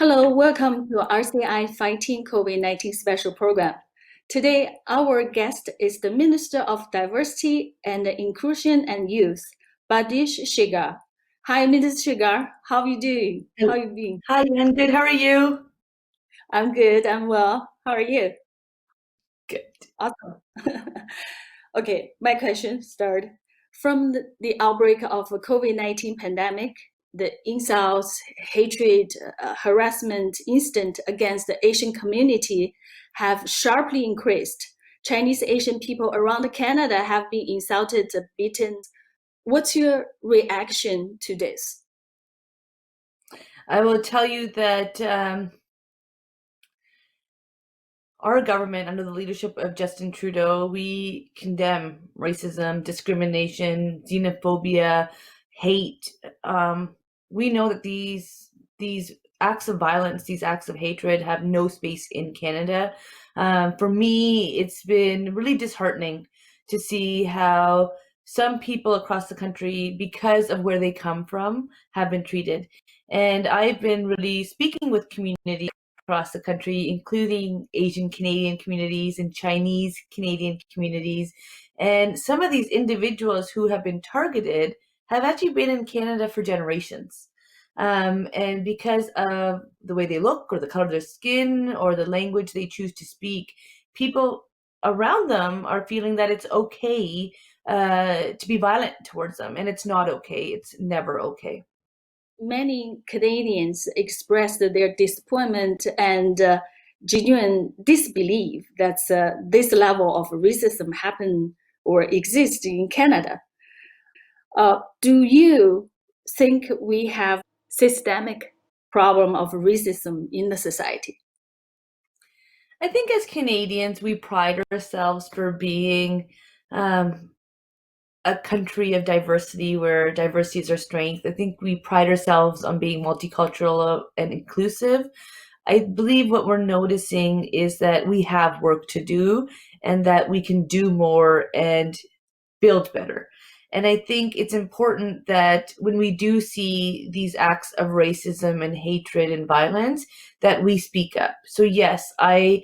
Hello, welcome to RCI Fighting COVID-19 special program. Today, our guest is the Minister of Diversity and Inclusion and Youth, Bardish Chagger. Hi, Minister Chagger. How are you doing? How you been? Hi, I'm good. How are you? I'm good. I'm well. How are you? Good. Awesome. Okay, my question start. From the outbreak of a COVID-19 pandemic, the insults, hatred, harassment incident against the Asian community have sharply increased. Chinese Asian people around Canada have been insulted, beaten. What's your reaction to this? I will tell you that our government, under the leadership of Justin Trudeau, we condemn racism, discrimination, xenophobia, hate. We know that these acts of violence, these acts of hatred, have no space in Canada. For me, it's been really disheartening to see how some people across the country, because of where they come from, have been treated. And I've been really speaking with communities across the country, including Asian Canadian communities and Chinese Canadian communities. And some of these individuals who have been targeted have actually been in Canada for generations. And because of the way they look, or the color of their skin, or the language they choose to speak, people around them are feeling that it's okay to be violent towards them. And it's not okay. It's never okay. Many Canadians expressed their disappointment and genuine disbelief that this level of racism happen or exist in Canada. Do you think we have systemic problem of racism in the society? I think as Canadians, we pride ourselves for being um, a country of diversity where diversity is our strength. I think we pride ourselves on being multicultural and inclusive. I believe what we're noticing is that we have work to do and that we can do more and build better. And I think it's important that when we do see these acts of racism and hatred and violence, that we speak up. So yes, I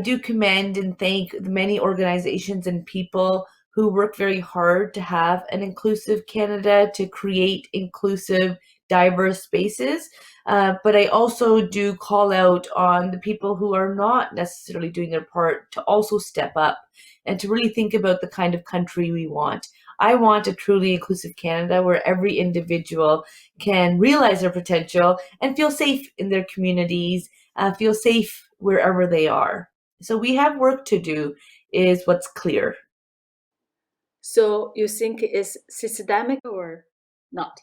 do commend and thank the many organizations and people who work very hard to have an inclusive Canada, to create inclusive, diverse spaces. But I also do call out on the people who are not necessarily doing their part to also step up and to really think about the kind of country we want. I want a truly inclusive Canada where every individual can realize their potential and feel safe in their communities, feel safe wherever they are. So we have work to do, is what's clear. So you think it's systemic or not?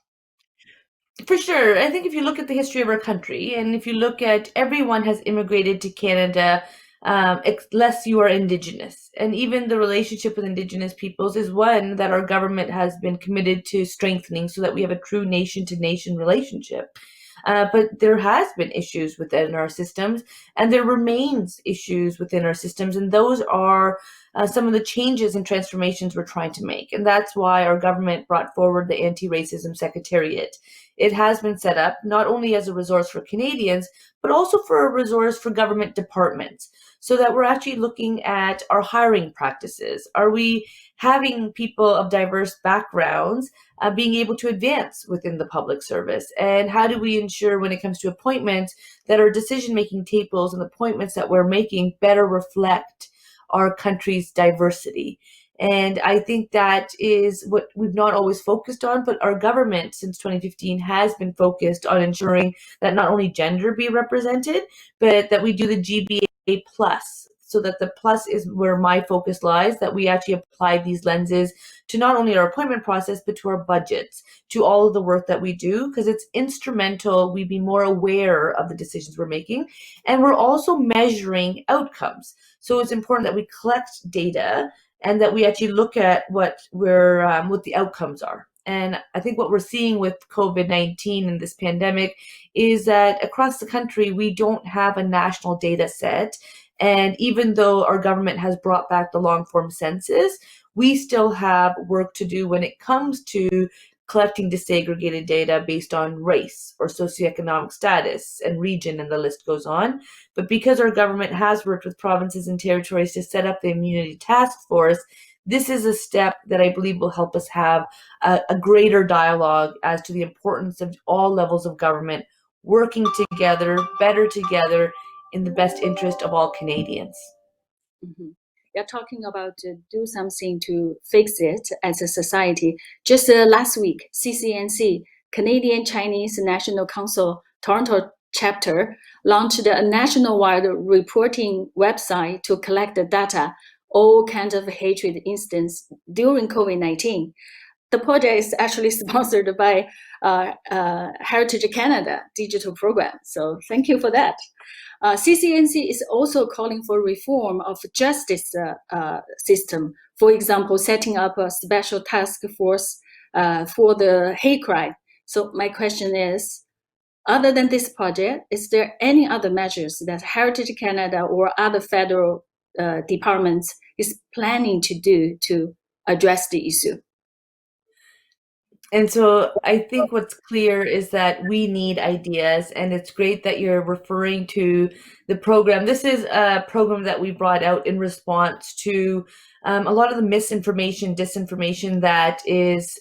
For sure. I think if you look at the history of our country, and if you look at everyone has immigrated to Canada, unless you are Indigenous. And even the relationship with Indigenous peoples is one that our government has been committed to strengthening so that we have a true nation to nation relationship. But there has been issues within our systems, and there remains issues within our systems, and those are some of the changes and transformations we're trying to make. And that's why our government brought forward the Anti-Racism Secretariat. It has been set up not only as a resource for Canadians, but also for a resource for government departments, so that we're actually looking at our hiring practices. Are we having people of diverse backgrounds being able to advance within the public service? And how do we ensure, when it comes to appointments, that our decision-making tables and the appointments that we're making better reflect our country's diversity? And I think that is what we've not always focused on, but our government since 2015 has been focused on ensuring that not only gender be represented, but that we do the GBA plus, so that the plus is where my focus lies, that we actually apply these lenses to not only our appointment process, but to our budgets, to all of the work that we do, because it's instrumental we be more aware of the decisions we're making. And we're also measuring outcomes. So it's important that we collect data and that we actually look at what the outcomes are. And I think what we're seeing with COVID-19 and this pandemic is that across the country, we don't have a national data set. And even though our government has brought back the long form census, we still have work to do when it comes to collecting disaggregated data based on race or socioeconomic status and region, and the list goes on. But because our government has worked with provinces and territories to set up the immunity task force, this is a step that I believe will help us have a greater dialogue as to the importance of all levels of government working together, better together, in the best interest of all Canadians. Mm-hmm. You're talking about do something to fix it as a society. Just last week, CCNC, Canadian Chinese National Council Toronto chapter, launched a nationwide reporting website to collect the data, all kinds of hatred incidents during COVID-19. The project is actually sponsored by Heritage Canada digital program. So thank you for that. CCNC is also calling for reform of justice system. For example, setting up a special task force for the hate crime. So my question is, other than this project, is there any other measures that Heritage Canada or other federal departments is planning to do to address the issue? And so I think what's clear is that we need ideas, and it's great that you're referring to the program. This is a program that we brought out in response to a lot of the misinformation, disinformation that is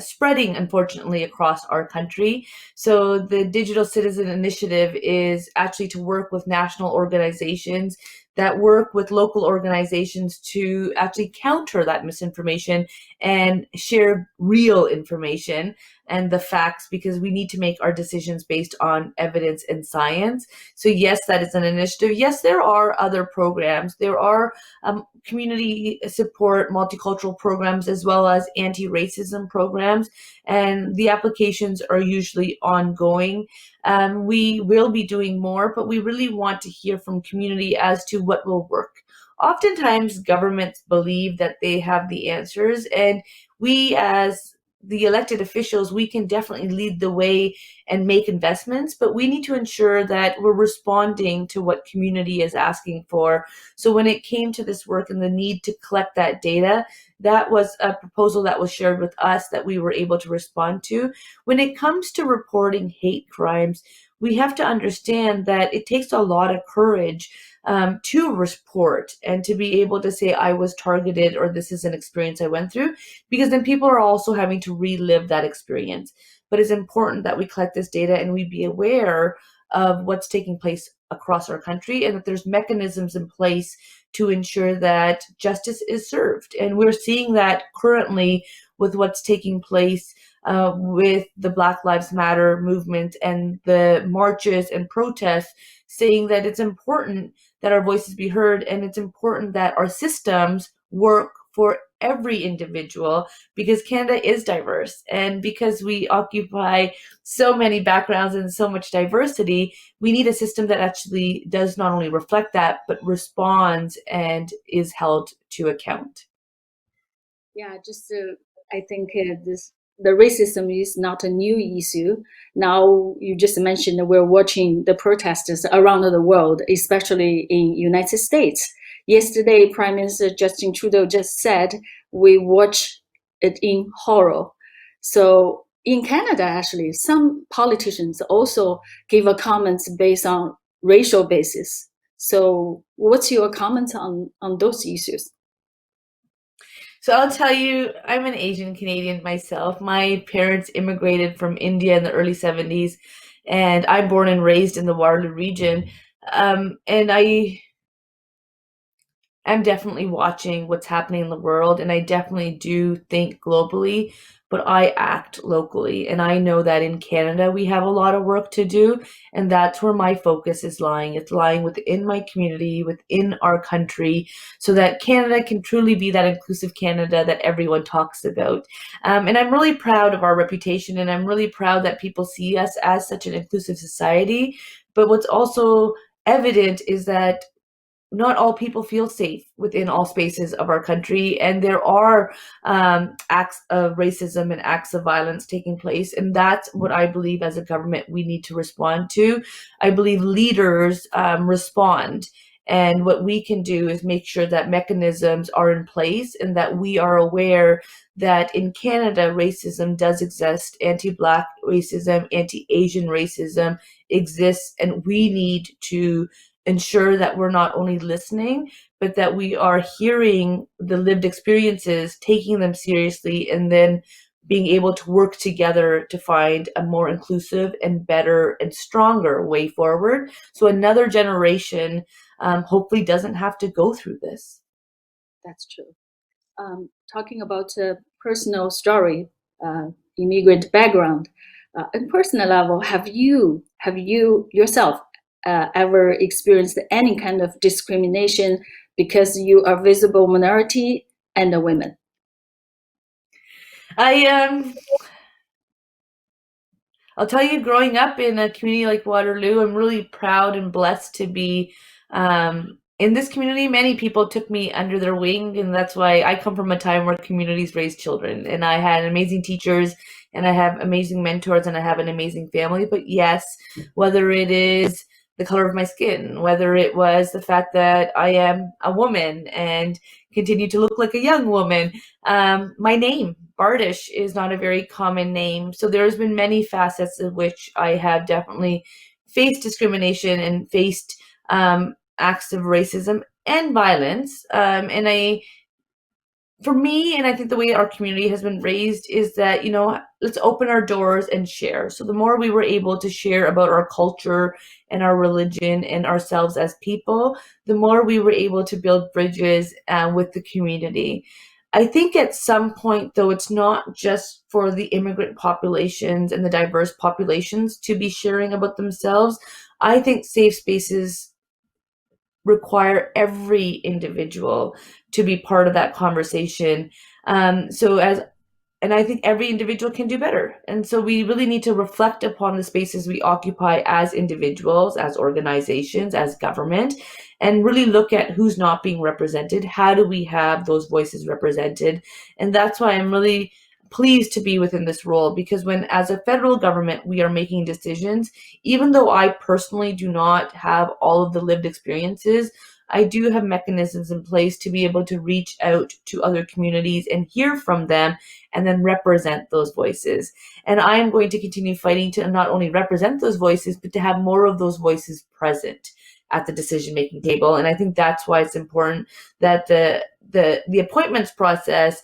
spreading, unfortunately, across our country. So the Digital Citizen Initiative is actually to work with national organizations that work with local organizations to actually counter that misinformation and share real information and the facts, because we need to make our decisions based on evidence and science. So yes, that is an initiative. Yes, there are other programs. There are community support, multicultural programs, as well as anti-racism programs, and the applications are usually ongoing. We will be doing more, but we really want to hear from community as to what will work. Oftentimes, governments believe that they have the answers, and we as the elected officials, we can definitely lead the way and make investments, but we need to ensure that we're responding to what community is asking for. So when it came to this work and the need to collect that data, that was a proposal that was shared with us that we were able to respond to. When it comes to reporting hate crimes, we have to understand that it takes a lot of courage to report and to be able to say I was targeted or this is an experience I went through, because then people are also having to relive that experience. But it's important that we collect this data and we be aware of what's taking place across our country, and that there's mechanisms in place to ensure that justice is served. And we're seeing that currently with what's taking place with the Black Lives Matter movement and the marches and protests, saying that it's important that our voices be heard, and it's important that our systems work for every individual, because Canada is diverse, and because we occupy so many backgrounds and so much diversity, we need a system that actually does not only reflect that, but responds and is held to account. Yeah, just I think the racism is not a new issue. Now you just mentioned that we're watching the protesters around the world, especially in United States. Yesterday, Prime Minister Justin Trudeau just said we watch it in horror. So in Canada, actually, some politicians also give a comments based on racial basis. So what's your comment on those issues? So I'll tell you, I'm an Asian Canadian myself. My parents immigrated from India in the early 70s, and I'm born and raised in the Waterloo region. And I'm definitely watching what's happening in the world, and I definitely do think globally, but I act locally. And I know that in Canada we have a lot of work to do, and that's where my focus is lying. It's lying within my community, within our country, so that Canada can truly be that inclusive Canada that everyone talks about. And I'm really proud of our reputation, and I'm really proud that people see us as such an inclusive society. But what's also evident is that not all people feel safe within all spaces of our country, and there are acts of racism and acts of violence taking place, and that's what I believe as a government we need to respond to. I believe leaders respond, And what we can do is make sure that mechanisms are in place and that we are aware that in Canada, racism does exist. Anti-Black racism, anti-Asian racism exists, and we need to ensure that we're not only listening, but that we are hearing the lived experiences, taking them seriously, and then being able to work together to find a more inclusive and better and stronger way forward. So another generation hopefully doesn't have to go through this. That's true. Talking about a personal story, immigrant background, on personal level, have you yourself ever experienced any kind of discrimination because you are visible minority and a woman? I I'll tell you, growing up in a community like Waterloo, I'm really proud and blessed to be in this community. Many people took me under their wing, and that's why I come from a time where communities raise children. And I had amazing teachers, and I have amazing mentors, and I have an amazing family. But yes, whether it is the color of my skin, whether it was the fact that I am a woman and continue to look like a young woman, my name, Bardish, is not a very common name. So there's been many facets of which I have definitely faced discrimination and faced acts of racism and violence. For me, and I think the way our community has been raised is that, let's open our doors and share. So the more we were able to share about our culture and our religion and ourselves as people, the more we were able to build bridges with the community. I think at some point, though, it's not just for the immigrant populations and the diverse populations to be sharing about themselves. I think safe spaces require every individual to be part of that conversation. And I think every individual can do better. And so we really need to reflect upon the spaces we occupy as individuals, as organizations, as government, and really look at who's not being represented. How do we have those voices represented? And that's why I'm really pleased to be within this role, because when, as a federal government, we are making decisions, even though I personally do not have all of the lived experiences, I do have mechanisms in place to be able to reach out to other communities and hear from them and then represent those voices. And I am going to continue fighting to not only represent those voices, but to have more of those voices present at the decision-making table. And I think that's why it's important that the appointments process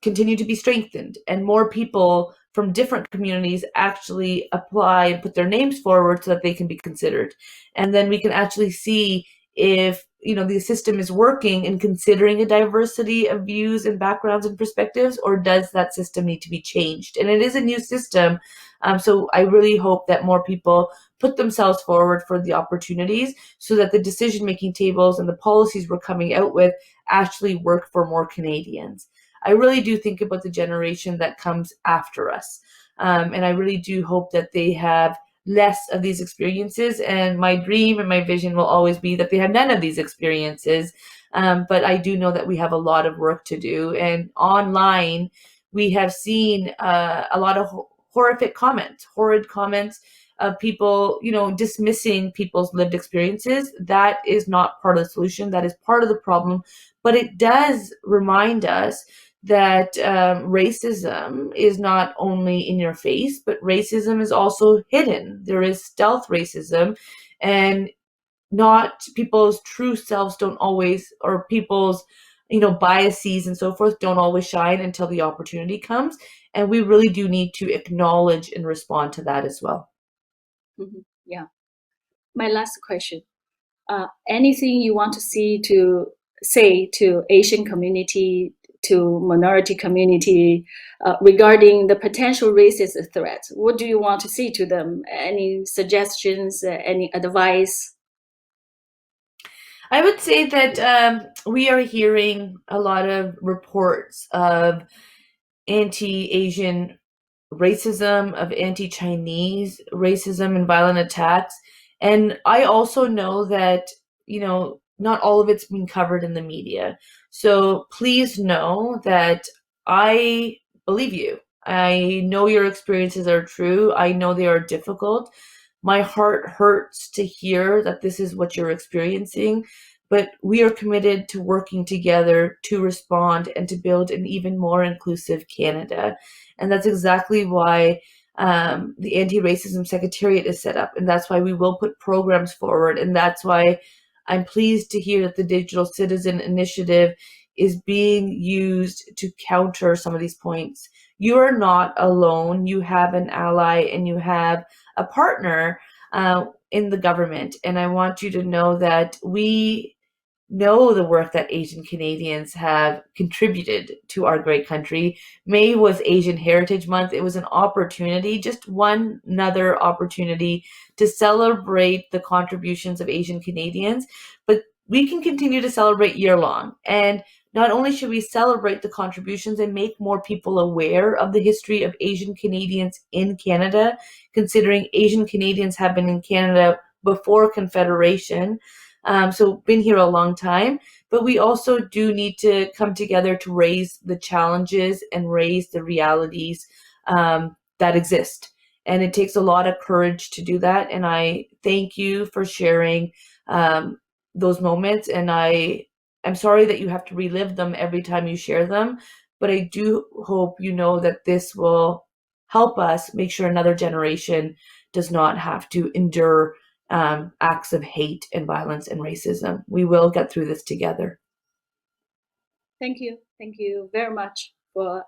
continue to be strengthened and more people from different communities actually apply and put their names forward so that they can be considered. And then we can actually see if the system is working and considering a diversity of views and backgrounds and perspectives, or does that system need to be changed? And it is a new system, so I really hope that more people put themselves forward for the opportunities so that the decision-making tables and the policies we're coming out with actually work for more Canadians. I really do think about the generation that comes after us, and I really do hope that they have less of these experiences, and my dream and my vision will always be that they have none of these experiences, but I do know that we have a lot of work to do. And online we have seen a lot of horrid comments of people dismissing people's lived experiences. That is not part of the solution, that is part of the problem. But it does remind us that racism is not only in your face, but racism is also hidden. There is stealth racism, and not people's true selves don't always, or people's biases and so forth don't always shine until the opportunity comes. And we really do need to acknowledge and respond to that as well. Mm-hmm. Yeah. My last question. Anything you want to say to Asian community, to minority community, regarding the potential racist threat? What do you want to say to them? Any suggestions, any advice? I would say that we are hearing a lot of reports of anti-Asian racism, of anti-Chinese racism and violent attacks. And I also know that, not all of it's being covered in the media. So please know that I believe you. I know your experiences are true. I know they are difficult, my heart hurts to hear that this is what you're experiencing, but we are committed to working together to respond and to build an even more inclusive Canada. And that's exactly why the Anti-Racism Secretariat is set up, and that's why we will put programs forward, and that's why I'm pleased to hear that the Digital Citizen Initiative is being used to counter some of these points. You are not alone. You have an ally and you have a partner in the government. And I want you to know that we know the work that Asian Canadians have contributed to our great country. May was Asian Heritage Month. It was an opportunity, just one another opportunity to celebrate the contributions of Asian Canadians, but we can continue to celebrate year long. And not only should we celebrate the contributions and make more people aware of the history of Asian Canadians in Canada, considering Asian Canadians have been in Canada before Confederation, so been here a long time, but we also do need to come together to raise the challenges and raise the realities that exist. And it takes a lot of courage to do that. And I thank you for sharing those moments. And I'm sorry that you have to relive them every time you share them, but I do hope you know that this will help us make sure another generation does not have to endure acts of hate and violence and racism. We will get through this together. Thank you. Thank you very much for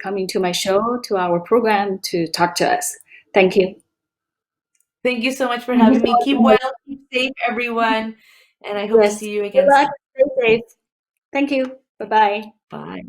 coming to my show, to our program, to talk to us. Thank you. Thank you so much for Thank you having so me. Keep much. well, keep safe, everyone. And I hope to Yes. see you Good again luck. soon. Stay safe. Thank you. Bye-bye. Bye.